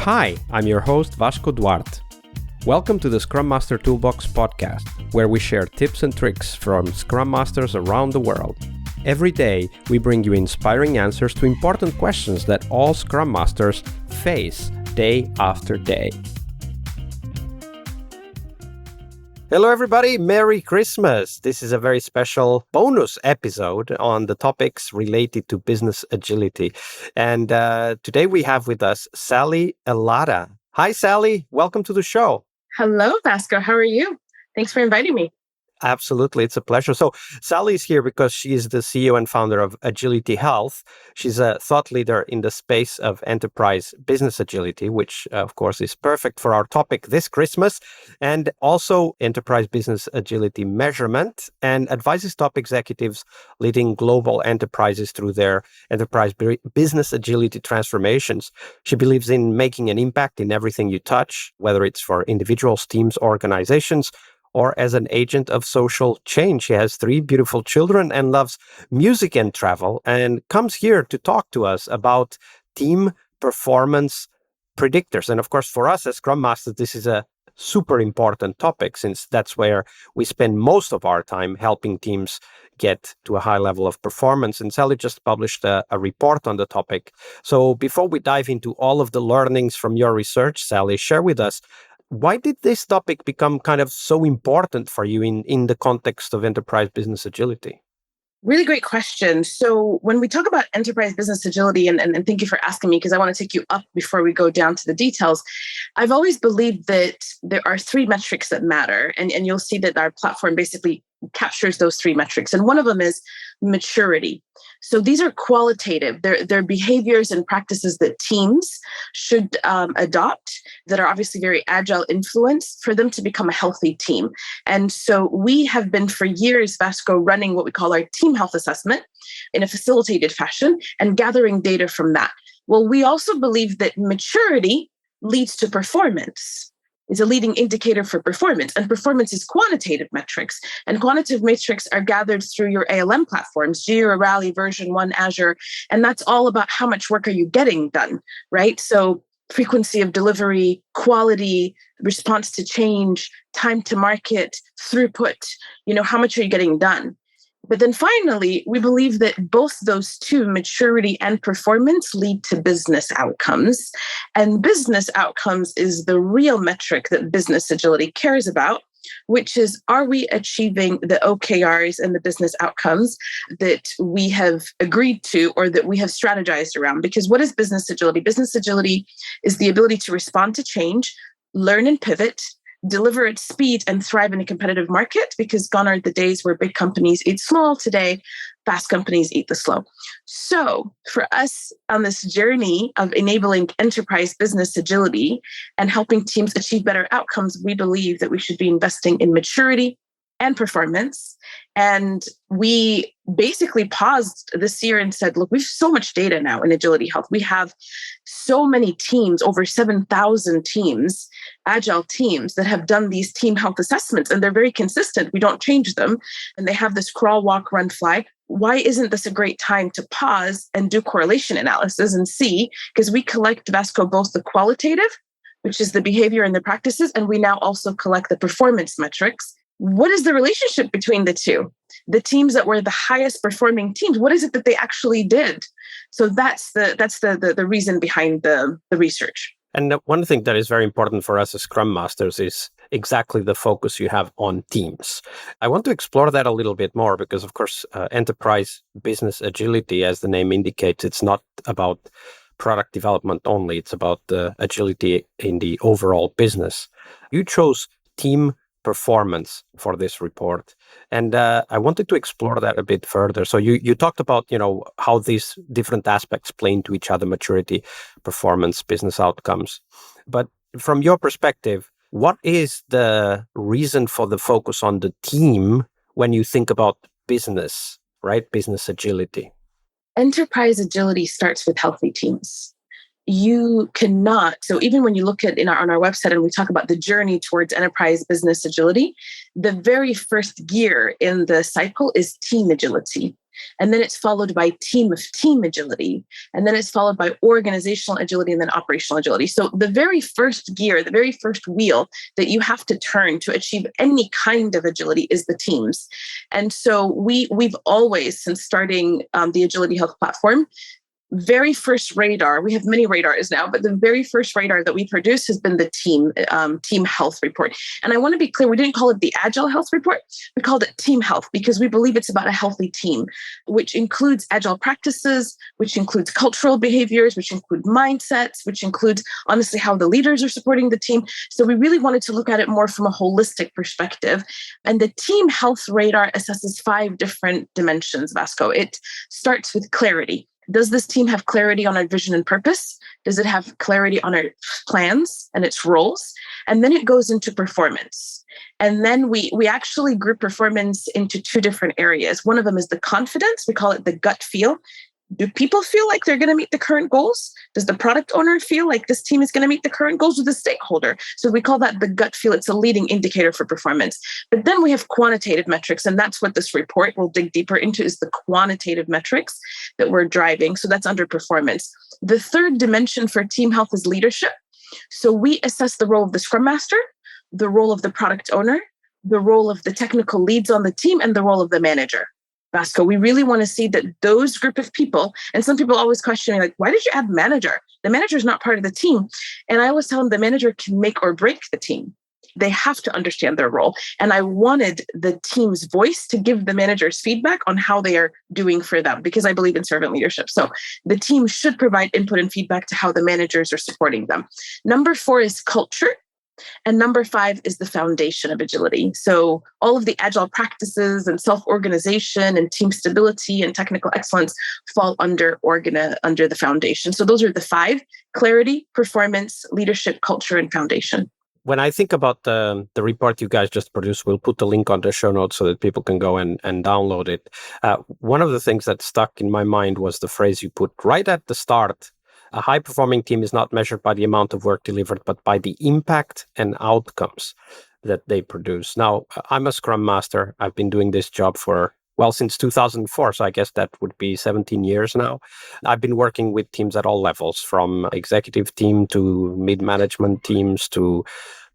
Hi, I'm your host Vasco Duarte. Welcome to the Scrum Master Toolbox podcast, where we share tips and tricks from Scrum Masters around the world. Every day, we bring you inspiring answers to important questions that all Scrum Masters face day after day. Hello everybody, Merry Christmas! This is a very special bonus episode on the topics related to business agility. And today we have with us Sally Elatta. Hi Sally, welcome to the show. Hello Vasco, how are you? Thanks for inviting me. Absolutely, it's a pleasure. So Sally is here because she is the CEO and founder of AgilityHealth. She's a thought leader in the space of enterprise business agility, which of course is perfect for our topic this Christmas, and also enterprise business agility measurement, and advises top executives leading global enterprises through their enterprise business agility transformations. She believes in making an impact in everything you touch, whether it's for individuals, teams, organizations, or as an agent of social change. She has 3 beautiful children and loves music and travel, and comes here to talk to us about team performance predictors. And of course, for us as Scrum Masters, this is a super important topic, since that's where we spend most of our time helping teams get to a high level of performance. And Sally just published a report on the topic. So before we dive into all of the learnings from your research, Sally, share with us, why did this topic become kind of so important for you in the context of enterprise business agility? Really great question. So when we talk about enterprise business agility, and thank you for asking me, because I want to take you up before we go down to the details. I've always believed that there are 3 metrics that matter, and you'll see that our platform basically captures those 3 metrics. And one of them is maturity. So these are qualitative. They're behaviors and practices that teams should adopt that are obviously very agile influence for them to become a healthy team. And so we have been for years, Vasco, running what we call our team health assessment in a facilitated fashion and gathering data from that. Well, we also believe that maturity leads to performance. Is a leading indicator for performance. And performance is quantitative metrics. And quantitative metrics are gathered through your ALM platforms, Jira, Rally, version 1, Azure. And that's all about how much work are you getting done, right? So frequency of delivery, quality, response to change, time to market, throughput, how much are you getting done? But then finally, we believe that both those 2, maturity and performance, lead to business outcomes. And business outcomes is the real metric that business agility cares about, which is, are we achieving the OKRs and the business outcomes that we have agreed to or that we have strategized around? Because what is business agility? Business agility is the ability to respond to change, learn and pivot, deliver at speed, and thrive in a competitive market, because gone are the days where big companies eat small. Today, fast companies eat the slow. So for us on this journey of enabling enterprise business agility and helping teams achieve better outcomes, we believe that we should be investing in maturity and performance. And we basically paused this year and said, look, we have so much data now in AgilityHealth. We have so many teams, over 7,000 teams, agile teams that have done these team health assessments, and they're very consistent. We don't change them. And they have this crawl, walk, run, fly. Why isn't this a great time to pause and do correlation analysis and see? Because we collect, Vasco, both the qualitative, which is the behavior and the practices, and we now also collect the performance metrics. What is the relationship between the 2? The teams that were the highest performing teams, what is it that they actually did? So that's the reason behind the research. And one thing that is very important for us as Scrum Masters is exactly the focus you have on teams. I want to explore that a little bit more because, of course, enterprise business agility, as the name indicates, it's not about product development only. It's about the agility in the overall business. You chose team performance for this report. And I wanted to explore that a bit further. So you talked about, how these different aspects play into each other: maturity, performance, business outcomes. But from your perspective, what is the reason for the focus on the team when you think about business, right? Business agility. Enterprise agility starts with healthy teams. You cannot, so even when you look at on our website and we talk about the journey towards enterprise business agility, the very first gear in the cycle is team agility. And then it's followed by team of team agility. And then it's followed by organizational agility and then operational agility. So the very first gear, the very first wheel that you have to turn to achieve any kind of agility is the teams. And so we've always, since starting the AgilityHealth platform, very first radar, we have many radars now, but the very first radar that we produce has been the team health report. And I want to be clear, we didn't call it the Agile Health Report, we called it Team Health because we believe it's about a healthy team, which includes agile practices, which includes cultural behaviors, which include mindsets, which includes honestly how the leaders are supporting the team. So we really wanted to look at it more from a holistic perspective. And the Team Health radar assesses 5 different dimensions, Vasco. It starts with clarity. Does this team have clarity on our vision and purpose? Does it have clarity on our plans and its roles? And then it goes into performance. And then we actually group performance into 2 different areas. One of them is the confidence. We call it the gut feel. Do people feel like they're going to meet the current goals? Does the product owner feel like this team is going to meet the current goals of the stakeholder? So we call that the gut feel. It's a leading indicator for performance. But then we have quantitative metrics, and that's what this report will dig deeper into is the quantitative metrics that we're driving. So that's under performance. The third dimension for team health is leadership. So we assess the role of the Scrum Master, the role of the product owner, the role of the technical leads on the team, and the role of the manager. Vasco, we really want to see that those group of people, and some people always question me, like, why did you add manager? The manager is not part of the team. And I always tell them the manager can make or break the team. They have to understand their role. And I wanted the team's voice to give the managers feedback on how they are doing for them, because I believe in servant leadership. So the team should provide input and feedback to how the managers are supporting them. Number 4 is culture. And number 5 is the foundation of agility. So all of the agile practices and self-organization and team stability and technical excellence fall under the foundation. So those are the 5: clarity, performance, leadership, culture, and foundation. When I think about the report you guys just produced, we'll put the link on the show notes so that people can go and download it. One of the things that stuck in my mind was the phrase you put right at the start. A high-performing team is not measured by the amount of work delivered, but by the impact and outcomes that they produce. Now, I'm a Scrum Master. I've been doing this job since 2004, so I guess that would be 17 years now. I've been working with teams at all levels, from executive team to mid-management teams to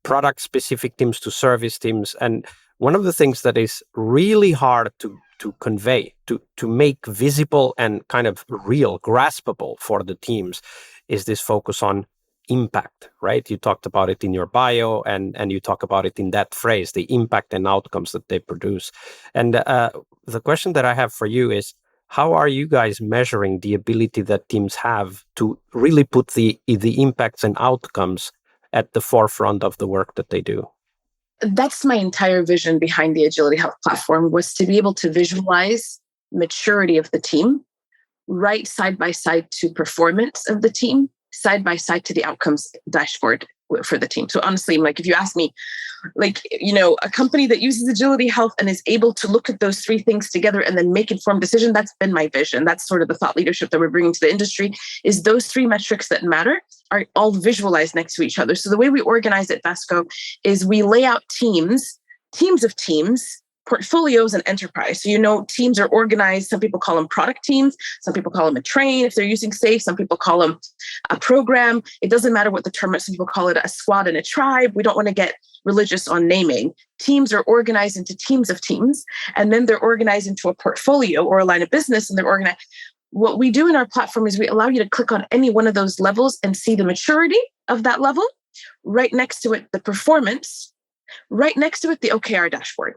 product-specific teams to service teams. And one of the things that is really hard to convey, to make visible and kind of real, graspable for the teams is this focus on impact, right? You talked about it in your bio and you talk about it in that phrase, the impact and outcomes that they produce. And the question that I have for you is, how are you guys measuring the ability that teams have to really put the impacts and outcomes at the forefront of the work that they do? That's my entire vision behind the AgilityHealth platform, was to be able to visualize maturity of the team, right side by side to performance of the team, side by side to the outcomes dashboard for the team. So honestly, like if you ask me, a company that uses AgilityHealth and is able to look at those 3 things together and then make informed decision, that's been my vision. That's sort of the thought leadership that we're bringing to the industry, is those 3 metrics that matter are all visualized next to each other. So the way we organize it, Vasco, is we lay out teams of teams, portfolios, and enterprise. So, teams are organized. Some people call them product teams. Some people call them a train if they're using SAFe. Some people call them a program. It doesn't matter what the term is. Some people call it a squad and a tribe. We don't want to get religious on naming. Teams are organized into teams of teams, and then they're organized into a portfolio or a line of business, and they're organized. What we do in our platform is we allow you to click on any one of those levels and see the maturity of that level. Right next to it, the performance. Right next to it, the OKR dashboard.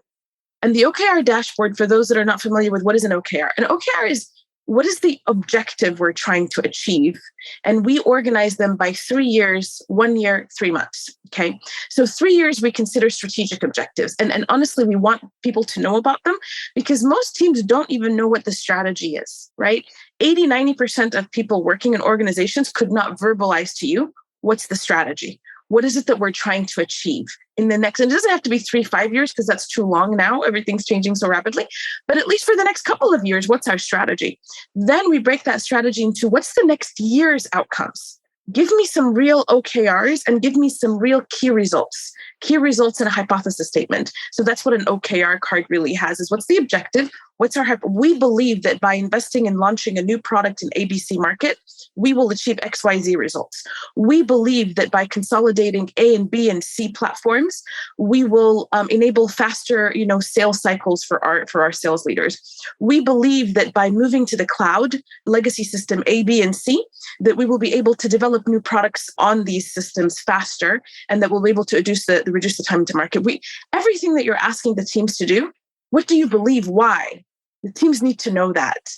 And the OKR dashboard, for those that are not familiar with what is an OKR, an OKR is what is the objective we're trying to achieve? And we organize them by 3 years, 1 year, 3 months. Okay. So 3 years, we consider strategic objectives. And honestly, we want people to know about them because most teams don't even know what the strategy is, right? 80-90% of people working in organizations could not verbalize to you, what's the strategy? What is it that we're trying to achieve in the next, and it doesn't have to be 3-5 years because that's too long now. Everything's changing so rapidly, but at least for the next couple of years, what's our strategy? Then we break that strategy into what's the next year's outcomes? Give me some real OKRs and give me some real key results in a hypothesis statement. So that's what an OKR card really has, is what's the objective? What's our hype? We believe that by investing in launching a new product in ABC market, we will achieve XYZ results. We believe that by consolidating A and B and C platforms, we will enable faster, sales cycles for our sales leaders. We believe that by moving to the cloud legacy system A, B, and C, that we will be able to develop new products on these systems faster, and that we'll be able to reduce the time to market. Everything that you're asking the teams to do, what do you believe? Why? The teams need to know that.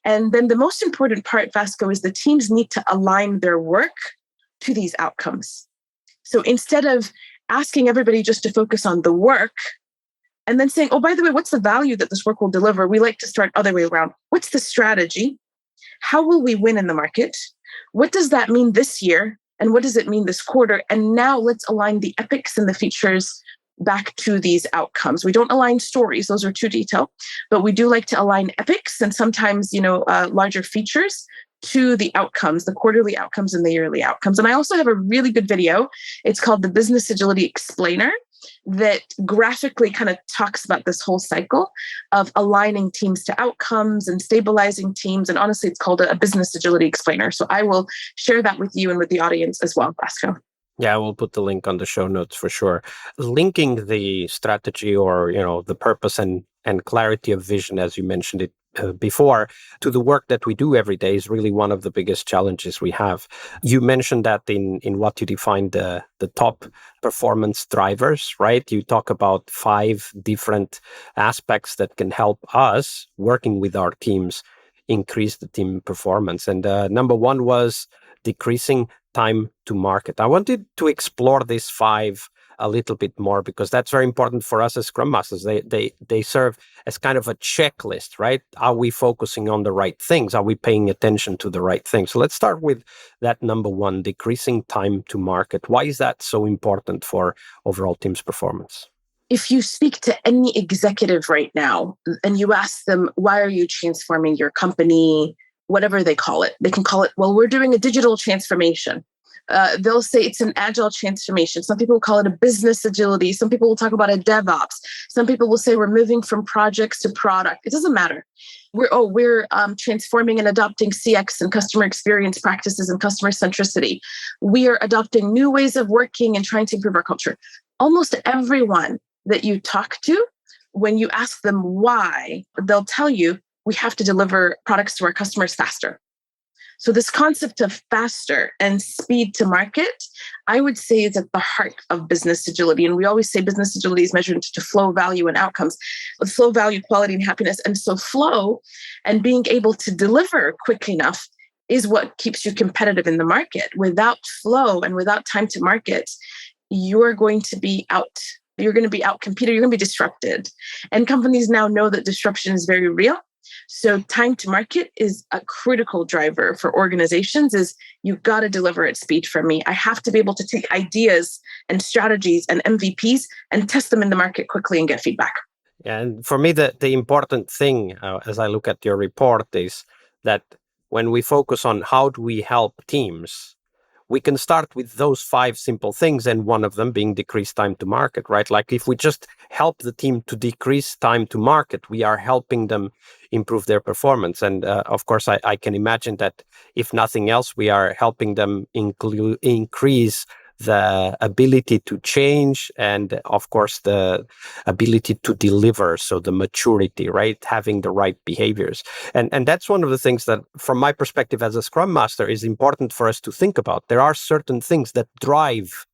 And then the most important part, Vasco, is the teams need to align their work to these outcomes. So instead of asking everybody just to focus on the work and then saying, oh, by the way, what's the value that this work will deliver? We like to start other way around. What's the strategy? How will we win in the market? What does that mean this year? And what does it mean this quarter? And now let's align the epics and the features back to these outcomes. We don't align stories, those are too detailed, but we do like to align epics and sometimes, larger features to the outcomes, the quarterly outcomes and the yearly outcomes. And I also have a really good video. It's called the Business Agility Explainer that graphically kind of talks about this whole cycle of aligning teams to outcomes and stabilizing teams. And honestly, it's called a Business Agility Explainer. So I will share that with you and with the audience as well, Vasco. Yeah, we'll put the link on the show notes for sure. Linking the strategy or, the purpose and clarity of vision, as you mentioned it before, to the work that we do every day is really one of the biggest challenges we have. You mentioned that in what you defined the top performance drivers, right? You talk about 5 different aspects that can help us working with our teams increase the team performance. And number 1 was decreasing time to market. I wanted to explore these 5 a little bit more because that's very important for us as Scrum Masters. They serve as kind of a checklist, right? Are we focusing on the right things? Are we paying attention to the right things? So let's start with that number 1, decreasing time to market. Why is that so important for overall team's performance? If you speak to any executive right now and you ask them, why are you transforming your company? Whatever they call it. They can call it, well, we're doing a digital transformation. They'll say it's an agile transformation. Some people will call it a business agility. Some people will talk about a DevOps. Some people will say we're moving from projects to product. It doesn't matter. We're transforming and adopting CX and customer experience practices and customer centricity. We are adopting new ways of working and trying to improve our culture. Almost everyone that you talk to, when you ask them why, they'll tell you, we have to deliver products to our customers faster. So this concept of faster and speed to market, I would say is at the heart of business agility. And we always say business agility is measured to flow, value, and outcomes. With flow, value, quality, and happiness. And so flow and being able to deliver quick enough is what keeps you competitive in the market. Without flow and without time to market, you're going to be out. You're going to be out competed. You're going to be disrupted. And companies now know that disruption is very real. So time to market is a critical driver for organizations. Is you've got to deliver at speed for me. I have to be able to take ideas and strategies and MVPs and test them in the market quickly and get feedback. And for me, the important thing as I look at your report is that when we focus on how do we help teams, we can start with those 5 simple things, and one of them being decreased time to market, right? Like if we just help the team to decrease time to market, we are helping them improve their performance. And of course, I can imagine that if nothing else, we are helping them increase the ability to change and, of course, the ability to deliver. So the maturity, right? Having the right behaviors. And that's one of the things that, from my perspective as a Scrum Master, is important for us to think about. There are certain things that drive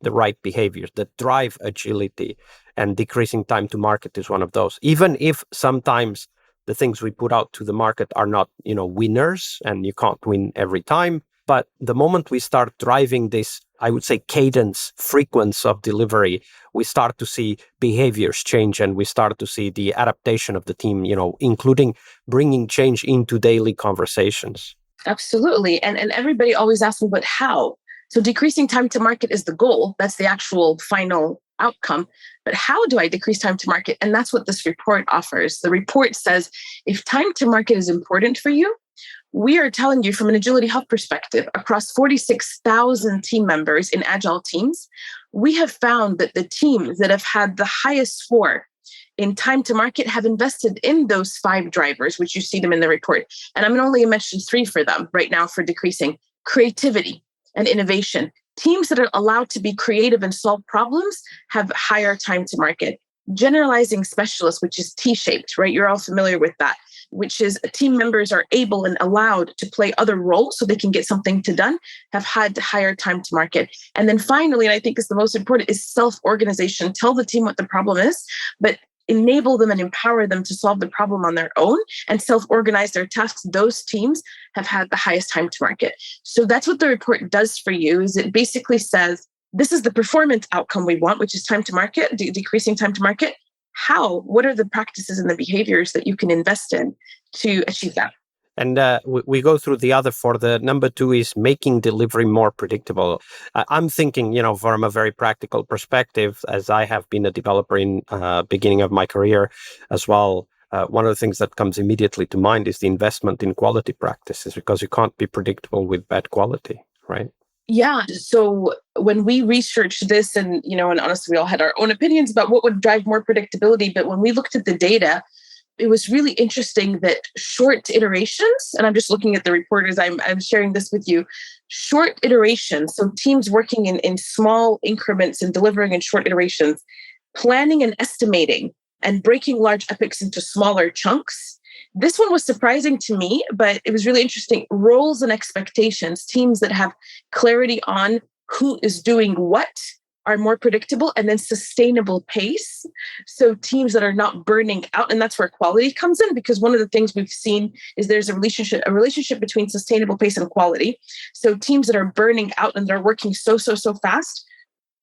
the right behaviors, that drive agility, and decreasing time to market is one of those. Even if sometimes the things we put out to the market are not, winners, and you can't win every time. But the moment we start driving this, I would say, cadence, frequency of delivery, we start to see behaviors change, and we start to see the adaptation of the team, including bringing change into daily conversations. Absolutely. And everybody always asks me, but how? So decreasing time to market is the goal. That's the actual final outcome. But how do I decrease time to market? And that's what this report offers. The report says, if time to market is important for you, we are telling you from an AgilityHealth perspective, across 46,000 team members in Agile teams, we have found that the teams that have had the highest score in time to market have invested in those 5 drivers, which you see them in the report. And I'm going to only mention 3 for them right now for decreasing: creativity and innovation. Teams that are allowed to be creative and solve problems have higher time to market. Generalizing specialists, which is T-shaped, right? You're all familiar with that, which is team members are able and allowed to play other roles so they can get something done, have had higher time to market. And then finally, and I think is the most important, is self-organization. Tell the team what the problem is, but enable them and empower them to solve the problem on their own and self-organize their tasks. Those teams have had the highest time to market. So that's what the report does for you, is it basically says, this is the performance outcome we want, which is time to market, decreasing time to market. How? What are the practices and the behaviors that you can invest in to achieve that? And we go through the other 4. The number 2 is making delivery more predictable. I'm thinking, from a very practical perspective, as I have been a developer in beginning of my career as well. One of the things that comes immediately to mind is the investment in quality practices, because you can't be predictable with bad quality, right? Yeah. So when we researched this, and honestly, we all had our own opinions about what would drive more predictability. But when we looked at the data, it was really interesting that short iterations, and I'm just looking at the report as I'm sharing this with you, short iterations, so teams working in small increments and delivering in short iterations, planning and estimating, and breaking large epics into smaller chunks. This one was surprising to me, but it was really interesting. Roles and expectations, teams that have clarity on who is doing what are more predictable, and then sustainable pace. So teams that are not burning out, and that's where quality comes in, because one of the things we've seen is there's a relationship between sustainable pace and quality. So teams that are burning out and they're working so fast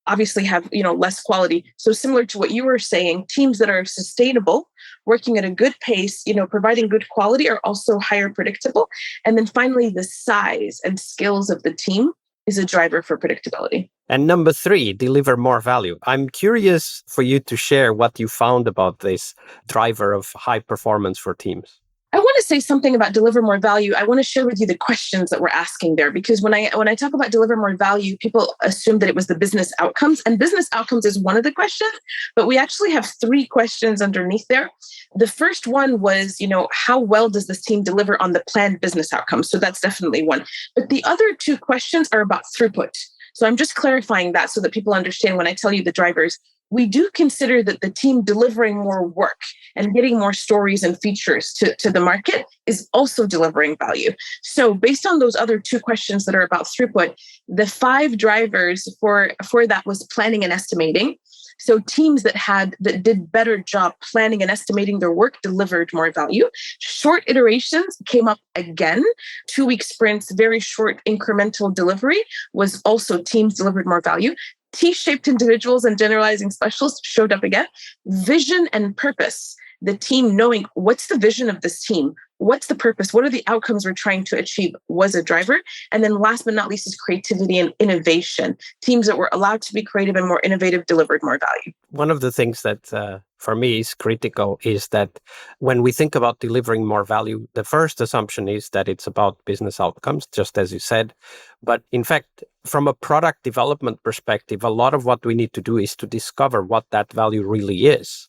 obviously have less quality. So similar to what you were saying, teams that are sustainable, working at a good pace, providing good quality, are also higher predictable. And then finally, the size and skills of the team is a driver for predictability. And number 3, deliver more value. I'm curious for you to share what you found about this driver of high performance for teams. I want to say something about deliver more value. I want to share with you the questions that we're asking there, because when I talk about deliver more value, people assume that it was the business outcomes, and business outcomes is one of the questions, but we actually have 3 questions underneath there. The first one was, how well does this team deliver on the planned business outcomes? So that's definitely one. But the other 2 questions are about throughput. So I'm just clarifying that so that people understand when I tell you the drivers. We do consider that the team delivering more work and getting more stories and features to the market is also delivering value. So based on those other 2 questions that are about throughput, the 5 drivers for that was planning and estimating. So teams that did better job planning and estimating their work delivered more value. Short iterations came up again. 2-week sprints, very short incremental delivery was also teams delivered more value. T-shaped individuals and generalizing specialists showed up again. Vision and purpose, the team knowing what's the vision of this team, what's the purpose, what are the outcomes we're trying to achieve, was a driver. And then last but not least is creativity and innovation. Teams that were allowed to be creative and more innovative delivered more value. One of the things that for me is critical is that when we think about delivering more value, the first assumption is that it's about business outcomes, just as you said. But in fact, from a product development perspective, a lot of what we need to do is to discover what that value really is.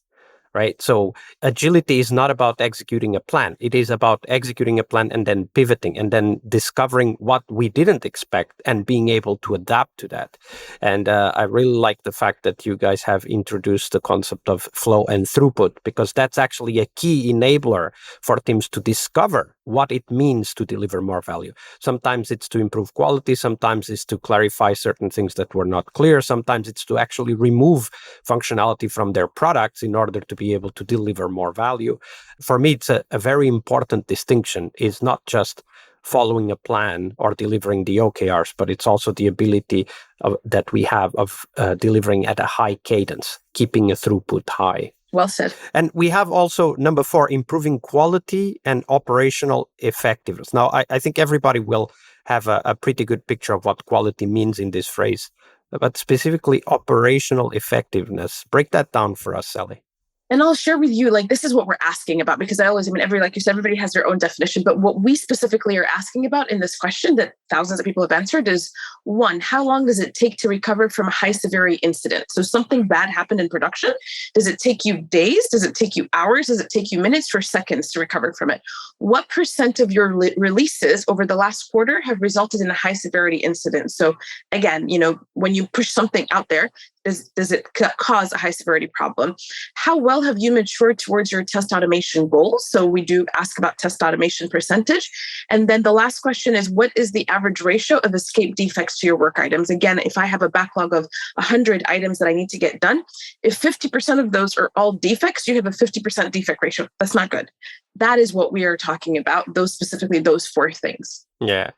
Right. So agility is not about executing a plan. It is about executing a plan and then pivoting and then discovering what we didn't expect and being able to adapt to that. And I really like the fact that you guys have introduced the concept of flow and throughput, because that's actually a key enabler for teams to discover what it means to deliver more value. Sometimes it's to improve quality. Sometimes it's to clarify certain things that were not clear. Sometimes it's to actually remove functionality from their products in order to be able to deliver more value. For me, it's a very important distinction. It's not just following a plan or delivering the OKRs, but it's also the ability that we have of delivering at a high cadence, keeping a throughput high. Well said. And we have also number 4, improving quality and operational effectiveness. Now, I think everybody will have a pretty good picture of what quality means in this phrase, but specifically operational effectiveness. Break that down for us, Sally. And I'll share with you, like, this is what we're asking about, because like you said, everybody has their own definition. But what we specifically are asking about in this question that thousands of people have answered is, one, how long does it take to recover from a high severity incident? So something bad happened in production. Does it take you days? Does it take you hours? Does it take you minutes or seconds to recover from it? What percent of your releases over the last quarter have resulted in a high severity incident? So again, when you push something out there, does it cause a high severity problem? How well have you matured towards your test automation goals? So we do ask about test automation percentage. And then the last question is, what is the average ratio of escape defects to your work items? Again, if I have a backlog of 100 items that I need to get done, if 50% of those are all defects, you have a 50% defect ratio. That's not good. That is what we are talking about, specifically those four things. Yeah.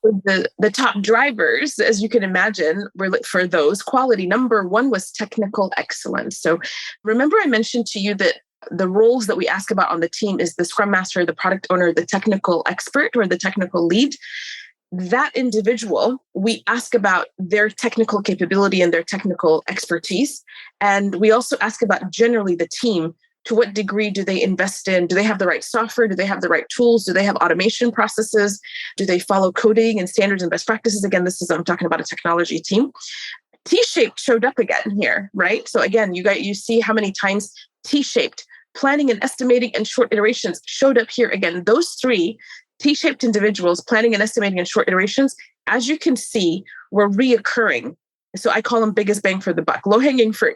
The top drivers, as you can imagine, were for those quality. Number one was technical excellence. So remember I mentioned to you that the roles that we ask about on the team is the Scrum Master, the product owner, the technical expert, or the technical lead. That individual, we ask about their technical capability and their technical expertise. And we also ask about generally the team. To what degree do they invest in? Do they have the right software? Do they have the right tools? Do they have automation processes? Do they follow coding and standards and best practices? Again, I'm talking about a technology team. T-shaped showed up again here, right? So again, you see how many times T-shaped, planning and estimating and short iterations showed up here again. Those three T-shaped individuals, planning and estimating and short iterations, as you can see, were reoccurring. So I call them biggest bang for the buck, low hanging fruit.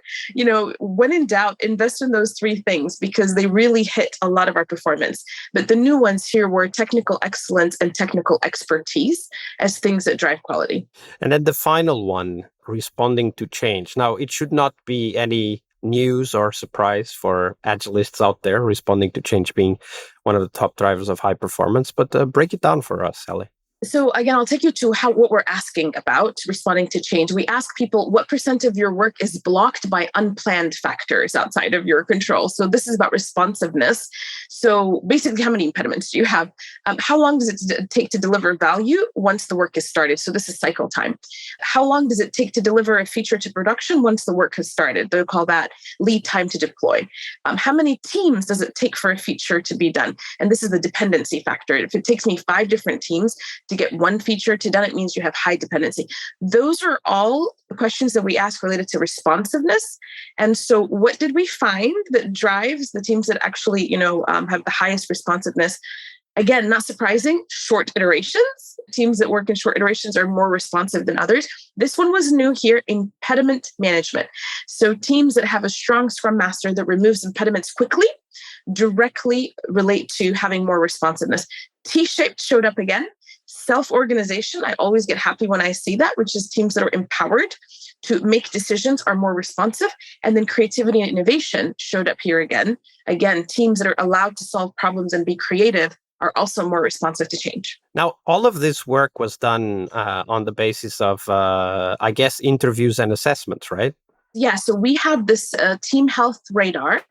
When in doubt, invest in those three things because they really hit a lot of our performance. But the new ones here were technical excellence and technical expertise as things that drive quality. And then the final one, responding to change. Now, it should not be any news or surprise for Agilists out there, responding to change being one of the top drivers of high performance. But break it down for us, Ellie. So again, I'll take you to what we're asking about responding to change. We ask people, what percent of your work is blocked by unplanned factors outside of your control? So this is about responsiveness. So basically, how many impediments do you have? How long does it take to deliver value once the work is started? So this is cycle time. How long does it take to deliver a feature to production once the work has started? They'll call that lead time to deploy. How many teams does it take for a feature to be done? And this is the dependency factor. If it takes me 5 different teams to get one feature to done, it means you have high dependency. Those are all the questions that we ask related to responsiveness. And so what did we find that drives the teams that actually, have the highest responsiveness? Again, not surprising, short iterations. Teams that work in short iterations are more responsive than others. This one was new here, impediment management. So teams that have a strong Scrum Master that removes impediments quickly directly relate to having more responsiveness. T-shaped showed up again. Self-organization, I always get happy when I see that, which is teams that are empowered to make decisions are more responsive. And then creativity and innovation showed up here again. Again, teams that are allowed to solve problems and be creative are also more responsive to change. Now, all of this work was done on the basis of, interviews and assessments, right? Yeah, so we have this team health radar.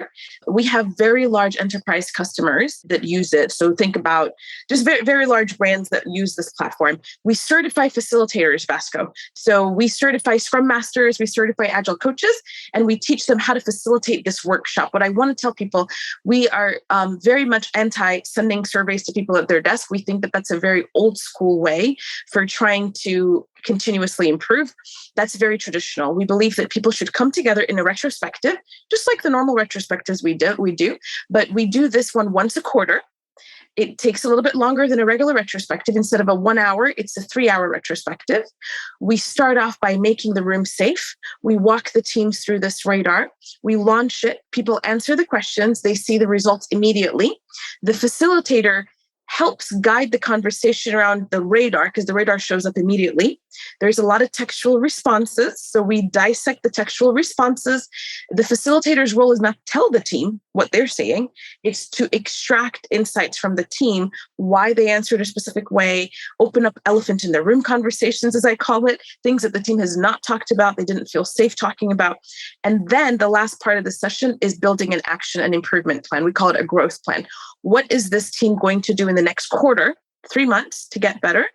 We have very large enterprise customers that use it. So think about just very, very large brands that use this platform. We certify facilitators, Vasco. So we certify Scrum Masters, we certify Agile Coaches, and we teach them how to facilitate this workshop. What I want to tell people, we are very much anti-sending surveys to people at their desk. We think that that's a very old school way for trying to continuously improve. That's very traditional. We believe that people should come together in a retrospective, just like the normal retrospectives we do, but we do this one once a quarter. It takes a little bit longer than a regular retrospective. Instead of a 1 hour, it's a 3-hour retrospective. We start off by making the room safe. We walk the teams through this radar. We launch it. People answer the questions. They see the results immediately. The facilitator helps guide the conversation around the radar because the radar shows up immediately. There's a lot of textual responses. So we dissect the textual responses. The facilitator's role is not to tell the team what they're saying. It's to extract insights from the team, why they answered a specific way, open up elephant in the room conversations, as I call it, things that the team has not talked about, they didn't feel safe talking about. And then the last part of the session is building an action and improvement plan. We call it a growth plan. What is this team going to do in the next quarter, 3 months, to get better?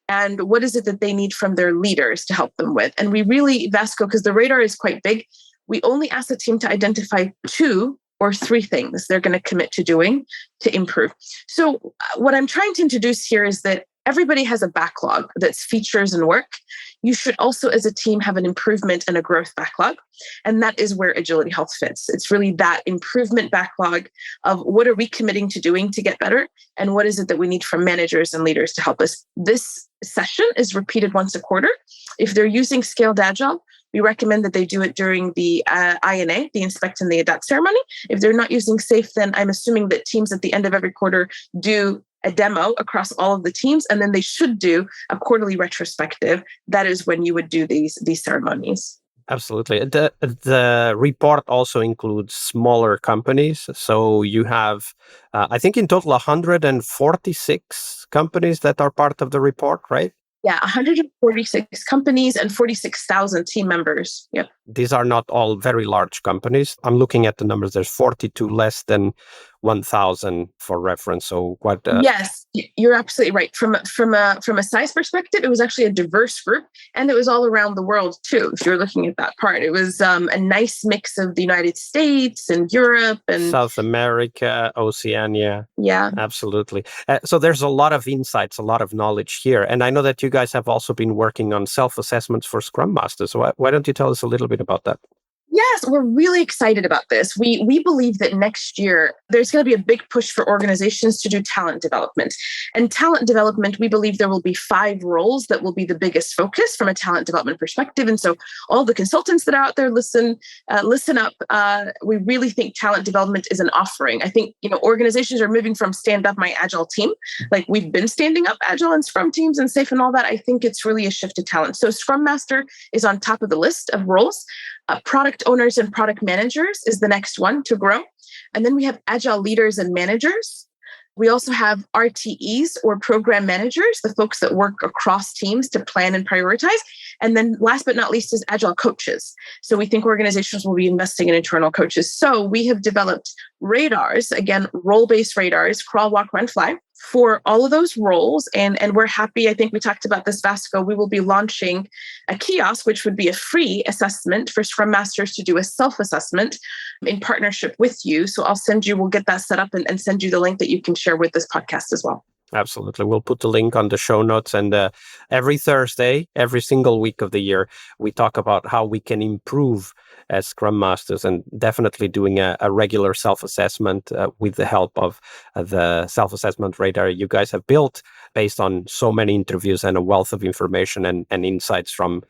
And what is it that they need from their leaders to help them with? And we really, Vasco, because the radar is quite big, we only ask the team to identify 2 or three things they're going to commit to doing to improve. So what I'm trying to introduce here is that everybody has a backlog that's features and work. You should also, as a team, have an improvement and a growth backlog. And that is where AgilityHealth fits. It's really that improvement backlog of what are we committing to doing to get better? And what is it that we need from managers and leaders to help us? This session is repeated once a quarter. If they're using Scaled Agile, we recommend that they do it during the INA, the Inspect and the Adapt ceremony. If they're not using SAFe, then I'm assuming that teams at the end of every quarter do a demo across all of the teams, and then they should do a quarterly retrospective. That is when you would do these ceremonies. Absolutely. The report also includes smaller companies. So you have, I think in total, 146 companies that are part of the report, right? Yeah, 146 companies and 46,000 team members. Yep. These are not all very large companies. I'm looking at the numbers. There's 42 less than 1,000 for reference. So quite. Yes, you're absolutely right. From a size perspective, it was actually a diverse group, and it was all around the world too. If you're looking at that part, it was a nice mix of the United States and Europe and South America, Oceania. Yeah, absolutely. So there's a lot of insights, a lot of knowledge here, and I know that you guys have also been working on self-assessments for Scrum Masters. So why don't you tell us a little bit about that? Yes, we're really excited about this. We believe that next year, there's going to be a big push for organizations to do talent development. And talent development, we believe there will be 5 roles that will be the biggest focus from a talent development perspective. And so all the consultants that are out there, listen up. We really think talent development is an offering. I think, organizations are moving from stand up my Agile team. Like we've been standing up Agile and Scrum teams and SAFe and all that. I think it's really a shift to talent. So Scrum Master is on top of the list of roles. Product owners and product managers is the next one to grow. And then we have agile leaders and managers. We also have RTEs or program managers, the folks that work across teams to plan and prioritize. And then last but not least is Agile Coaches. So we think organizations will be investing in internal coaches. So we have developed radars, again, role-based radars, crawl, walk, run, fly, for all of those roles. And we're happy. I think we talked about this, Vasco. We will be launching a kiosk, which would be a free assessment for Scrum Masters to do a self-assessment in partnership with you. So we'll get that set up and send you the link that you can share with this podcast as well. Absolutely. We'll put the link on the show notes. And every Thursday, every single week of the year, we talk about how we can improve as Scrum Masters, and definitely doing a regular self-assessment with the help of the self-assessment radar you guys have built based on so many interviews and a wealth of information and insights from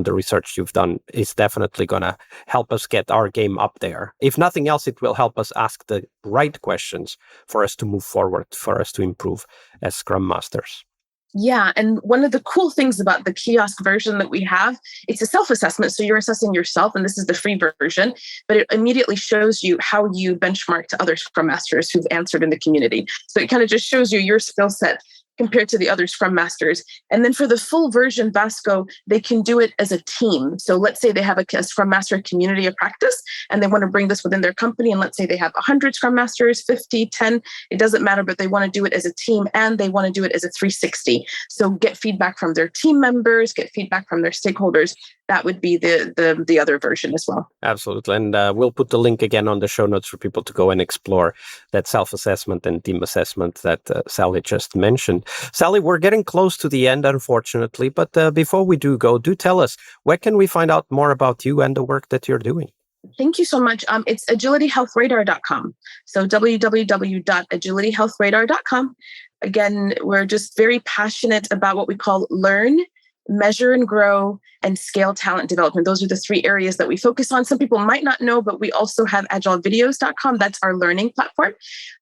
the research you've done is definitely going to help us get our game up there. If nothing else, it will help us ask the right questions for us to move forward, for us to improve as Scrum Masters. Yeah. And one of the cool things about the kiosk version that we have, it's a self-assessment. So you're assessing yourself, and this is the free version, but it immediately shows you how you benchmark to other Scrum Masters who've answered in the community. So it kind of just shows you your skill set compared to the other Scrum Masters. And then for the full version, Vasco, they can do it as a team. So let's say they have a Scrum Master community of practice, and they want to bring this within their company. And let's say they have 100 Scrum Masters, 50, 10, it doesn't matter, but they want to do it as a team, and they want to do it as a 360. So get feedback from their team members, get feedback from their stakeholders. That would be the other version as well. Absolutely. And we'll put the link again on the show notes for people to go and explore that self-assessment and team assessment that Sally just mentioned. Sally, we're getting close to the end, unfortunately. But before we do tell us, where can we find out more about you and the work that you're doing? Thank you so much. It's agilityhealthradar.com. So www.agilityhealthradar.com. Again, we're just very passionate about what we call learn, measure and grow, and scale talent development. Those are the 3 areas that we focus on. Some people might not know, but we also have agilevideos.com. That's our learning platform.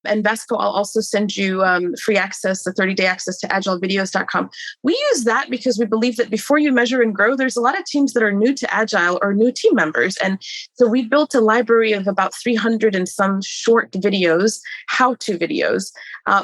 And Vasco, I'll also send you free access, the 30-day access to agilevideos.com. We use that because we believe that before you measure and grow, there's a lot of teams that are new to Agile or new team members. And so we built a library of about 300 and some short videos, how-to videos.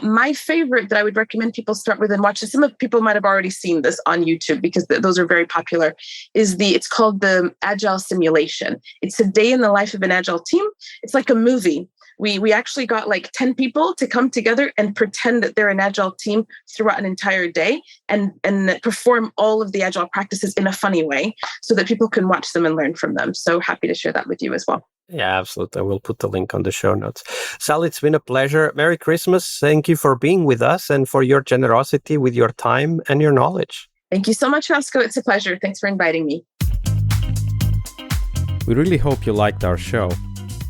My favorite that I would recommend people start with and watch, and some of people might have already seen this on YouTube because those are very popular, it's called the Agile Simulation. It's a day in the life of an Agile team. It's like a movie. We actually got like 10 people to come together and pretend that they're an Agile team throughout an entire day and perform all of the Agile practices in a funny way so that people can watch them and learn from them. So happy to share that with you as well. Yeah, absolutely. We'll put the link on the show notes. Sally, it's been a pleasure. Merry Christmas. Thank you for being with us and for your generosity with your time and your knowledge. Thank you so much, Roscoe. It's a pleasure. Thanks for inviting me. We really hope you liked our show.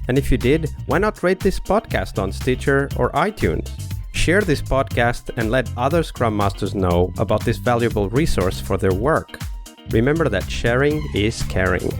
And if you did, why not rate this podcast on Stitcher or iTunes? Share this podcast and let other Scrum Masters know about this valuable resource for their work. Remember that sharing is caring.